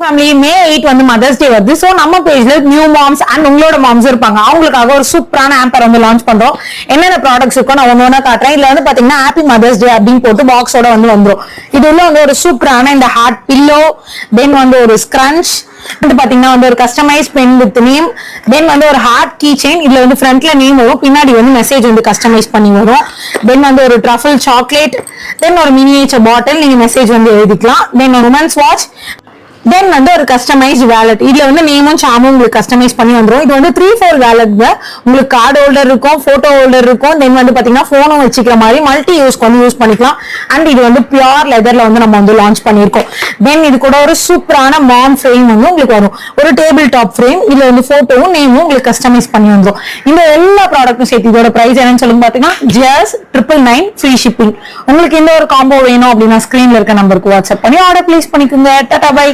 Family மே 8 வந்து mother's day வருது. So நம்ம பேஜ்ல நியூ மாம்ஸ் அண்ட் உங்களோட மாம்ஸ் இருப்பாங்க, அவங்களுக்காக ஒரு சூப்பரான ஆம்பர் வந்து லான்ச் பண்றோம். என்னென்ன ப்ராடக்ட்ஸ் இருக்கும் நான் ஒன்னு ஒண்ணா காட்டுறேன். இதுல வந்து பாத்தீங்கன்னா ஹாப்பி மதர்ஸ் டே அப்படின்னு போட்டு பாக்ஸோட வந்து வந்துரும். இது உள்ள வந்து ஒரு சூப்பரான இந்த ஹார்ட் பில்லோ, தென் வந்து ஒரு ஸ்க்ரன்ச், வந்து பாத்தீங்கன்னா வந்து ஒரு கஸ்டமைஸ் பென் வித் நேம், தென் வந்து ஒரு ஹார்ட் கீ செயின். இதுல வந்து ஃப்ரண்ட்ல நேம் வரும், பின்னாடி வந்து மெசேஜ் வந்து கஸ்டமைஸ் பண்ணி வரும். தென் வந்து ஒரு ட்ரஃபிள் சாக்லேட், தென் ஒரு மினியேச்சர் பாட்டில், நீங்க மெசேஜ் வந்து எழுதிக்கலாம். தென் ஒரு உமன்ஸ் வாட்ச், தென் வந்து ஒரு கஸ்டமைஸ்ட் வேலட். இதுல வந்து நேமும் சாமும் உங்களுக்கு கஸ்டமைஸ் பண்ணி வந்துரும். இது வந்து 3/4 வேலட். உங்களுக்கு கார்டு ஹோல்டர் இருக்கும், போட்டோ ஹோல்டர் இருக்கும், தென் வந்து பாத்தீங்கன்னா போனும் வச்சுக்கிற மாதிரி மல்டி யூஸ்க்கு வந்து யூஸ் பண்ணிக்கலாம். அண்ட் இது வந்து பியூர் லெதர்ல வந்து நம்ம வந்து லான்ச் பண்ணிருக்கோம். தென் இது கூட ஒரு சூப்பரான மாம் ஃப்ரேம் வந்து உங்களுக்கு வரும், ஒரு டேபிள் டாப் ஃப்ரேம். இதுல வந்து போட்டோவும் நேமும் உங்களுக்கு கஸ்டமைஸ் பண்ணி வந்துரும். இந்த எல்லா ப்ராடக்ட்டும் சேர்த்து இதோட பிரைஸ் என்னன்னு சொல்லுங்க பாத்தீங்கன்னா ஜஸ்ட் 999 ஃப்ரீ ஷிப்பிங். உங்களுக்கு இந்த ஒரு காம்போ வேணும் அப்படின்னா ஸ்கிரீன்ல இருக்க நம்பருக்கு வாட்ஸ்அப் பண்ணி ஆர்டர் பிளேஸ் பண்ணிக்கோங்க. Tata bye.